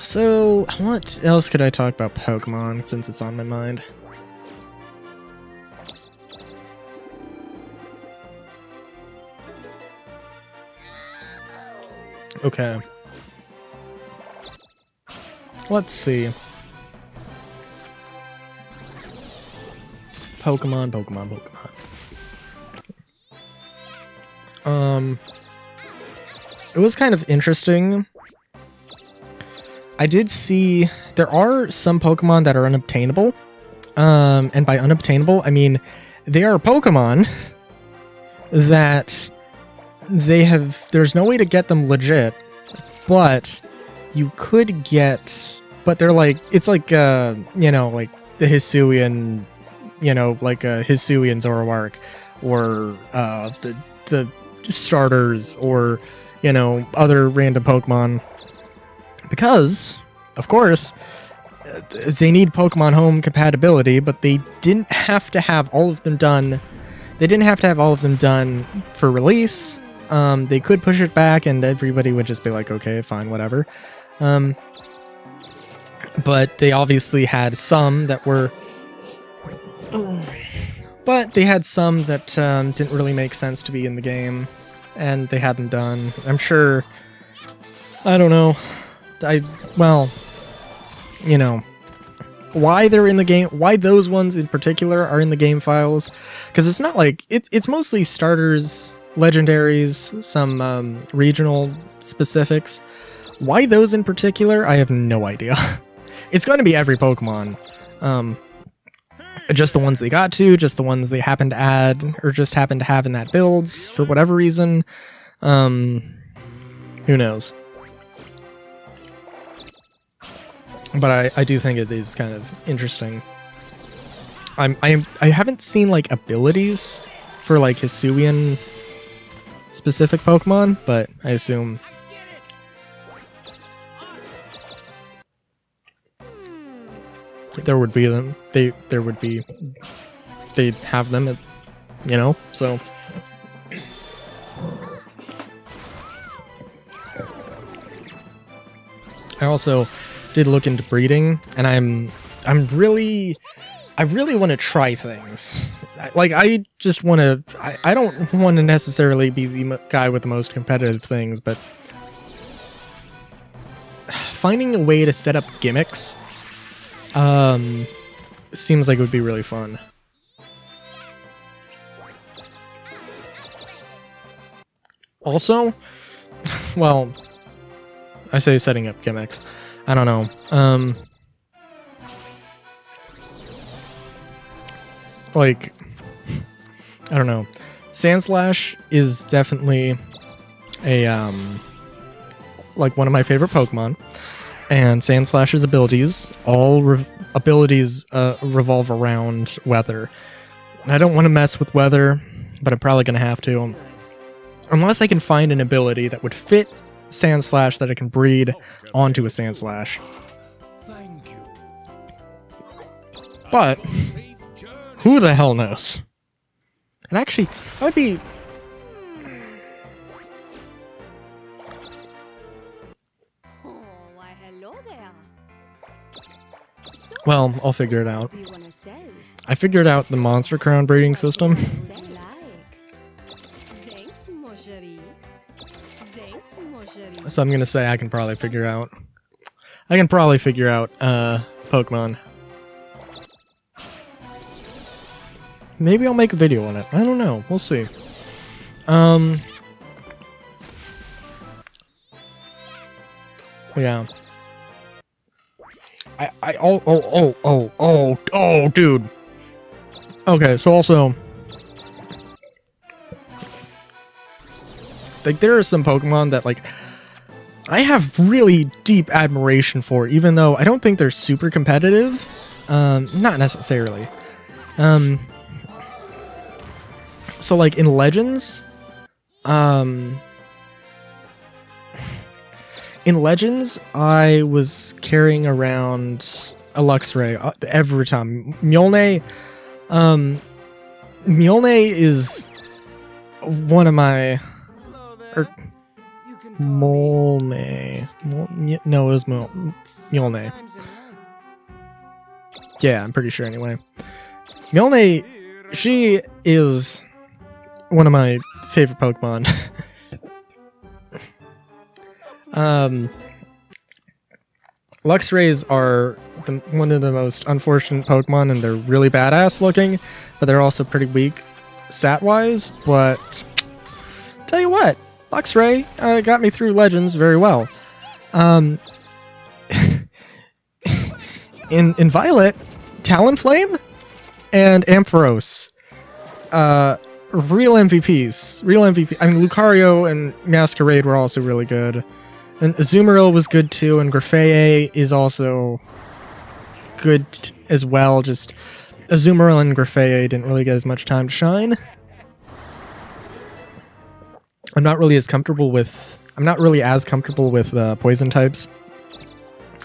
So, what else could I talk about Pokemon since it's on my mind? Okay. Let's see. Pokemon. It was kind of interesting. I did see there are some Pokemon that are unobtainable. And by unobtainable, I mean they are Pokemon that there's no way to get them legit, but you could get, but they're like, it's like, you know, like the Hisuian, you know, like a Hisuian Zoroark, or the starters, or, you know, other random Pokemon. Because, of course, they need Pokemon Home compatibility, but they didn't have to have all of them done. They didn't have to have all of them done for release. They could push it back, and everybody would just be like, okay, fine, whatever. But they obviously had some that were... But they had some that didn't really make sense to be in the game, and they hadn't done. I'm sure... I don't know. Well, you know, why they're in the game, why those ones in particular are in the game files, because it's not like, it's mostly starters, legendaries, some regional specifics. Why those in particular, I have no idea. It's going to be every Pokemon. Just the ones they got to, just the ones they happen to add, or just happen to have in that builds, for whatever reason. Who knows? But I do think it is kind of interesting. I haven't seen like abilities for like Hisuian specific Pokemon, but I assume there would be them. They'd have them, you know. So I also did look into breeding, and I really want to try things. Like, I just want to, I don't want to necessarily be the guy with the most competitive things, but finding a way to set up gimmicks seems like it would be really fun. Also, well, I say setting up gimmicks. I don't know. Like, I don't know. Sandslash is definitely a, like one of my favorite Pokemon. And Sandslash's abilities, abilities revolve around weather. And I don't want to mess with weather, but I'm probably going to have to. Unless I can find an ability that would fit Sandslash that I can breed onto a Sandslash. But who the hell knows? And actually, that would be... Well, I'll figure it out. I figured out the Monster Crown breeding system. So I'm gonna say I can probably figure out Pokemon. Maybe I'll make a video on it. I don't know. We'll see. Yeah. Oh, dude. Okay, so also, like, there are some Pokemon that, like, I have really deep admiration for, even though I don't think they're super competitive. Not necessarily. So, like, in Legends, I was carrying around a Luxray every time. Mjolnir is one of my Molne. No, it was Mjolne. Yeah, I'm pretty sure anyway. Mjolne, she is one of my favorite Pokemon. Luxrays are one of the most unfortunate Pokemon, and they're really badass looking, but they're also pretty weak stat-wise. But tell you what, Luxray got me through Legends very well. In Violet, Talonflame and Ampharos, real MVPs. Real MVP. I mean, Lucario and Masquerade were also really good. And Azumarill was good too, and Grafaier is also good as well. Just Azumarill and Grafaier didn't really get as much time to shine. I'm not really as comfortable with poison types.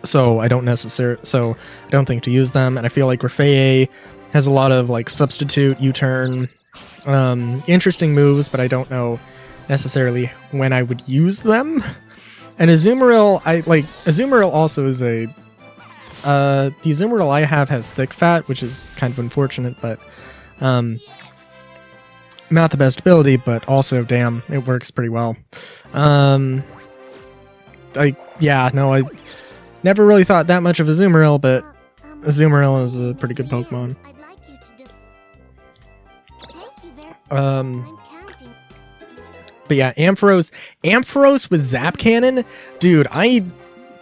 So I don't think to use them, and I feel like Grafaier has a lot of like substitute, U-turn, interesting moves, but I don't know necessarily when I would use them. And Azumarill, Azumarill also is the Azumarill I have has thick fat, which is kind of unfortunate, but not the best ability, but also, damn, it works pretty well. I never really thought that much of Azumarill, but Azumarill is a pretty good Pokemon. But yeah, Ampharos with Zap Cannon, dude. I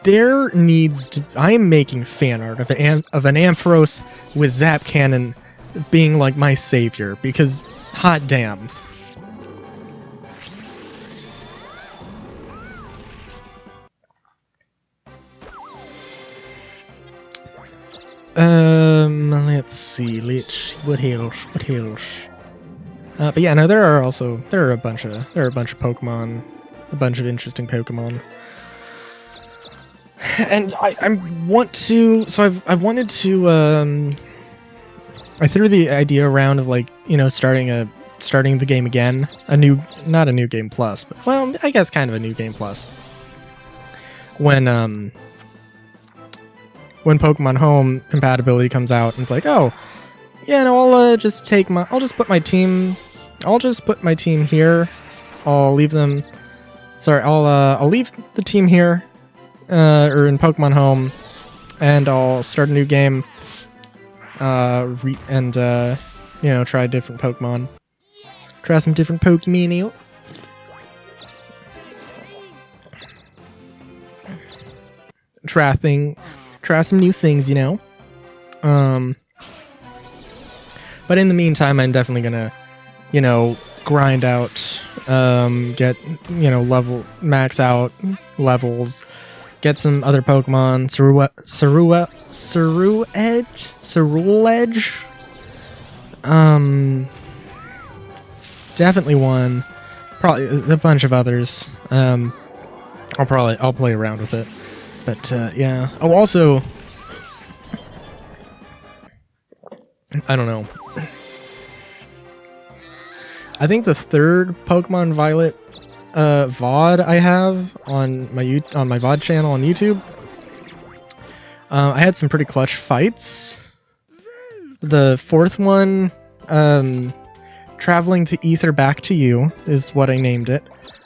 am making fan art of an Ampharos with Zap Cannon being like my savior, because hot damn. Let's see. What else? But yeah, no, there are a bunch of Pokemon, a bunch of interesting Pokemon, and I threw the idea around of, like, you know, starting the game again, not a new game plus, but, well, I guess kind of a new game plus. When Pokemon Home compatibility comes out, and it's like, oh, yeah, no, I'll just put my team here. I'll leave them. Sorry, I'll leave the team here, or in Pokemon Home, and I'll start a new game. You know, try different Pokemon. Try some different Pokemon out. Try some new things, you know. But in the meantime, I'm definitely gonna, you know, grind out, get, you know, max out levels, get some other Pokemon, Ceruledge, definitely one, probably a bunch of others. I'll play around with it, but yeah. Oh, also, I don't know. I think the third Pokemon Violet VOD I have on my VOD channel on YouTube, I had some pretty clutch fights. The fourth one, Traveling to Ether Back to You, is what I named it.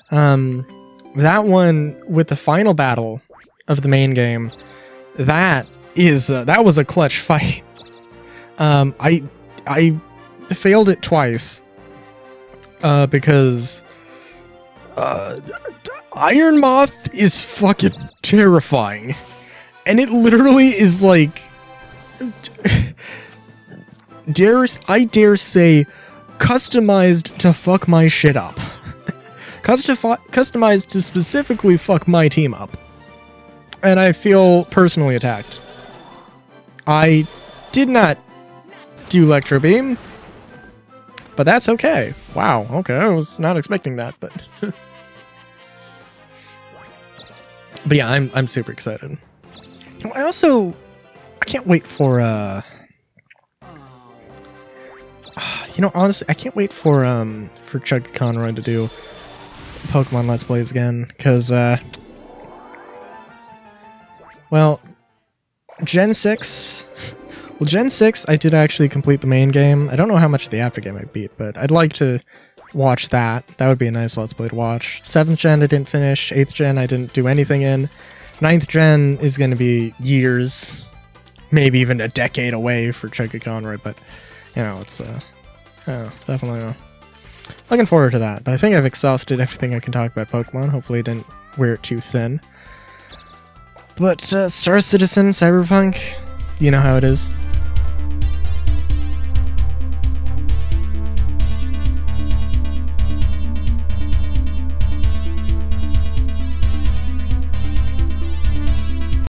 That one, with the final battle of the main game, that was a clutch fight. I failed it twice. Because Iron Moth is fucking terrifying. And it literally is like, I dare say, customized to fuck my shit up. Customized to specifically fuck my team up. And I feel personally attacked. I did not do Electro Beam, but that's okay. Wow, okay, I was not expecting that, but but yeah, I'm super excited. I can't wait for you know, honestly, I can't wait for Chuck Conroy to do Pokemon Let's Plays again, because, well, Gen 6... Well, Gen 6, I did actually complete the main game. I don't know how much of the after game I beat, but I'd like to watch that. That would be a nice Let's Play to watch. 7th Gen I didn't finish. 8th Gen I didn't do anything in. 9th Gen is going to be years, maybe even a decade away for Chucky Conroy, but, you know, it's, definitely looking forward to that. But I think I've exhausted everything I can talk about Pokemon. Hopefully I didn't wear it too thin. But, Star Citizen, Cyberpunk, you know how it is.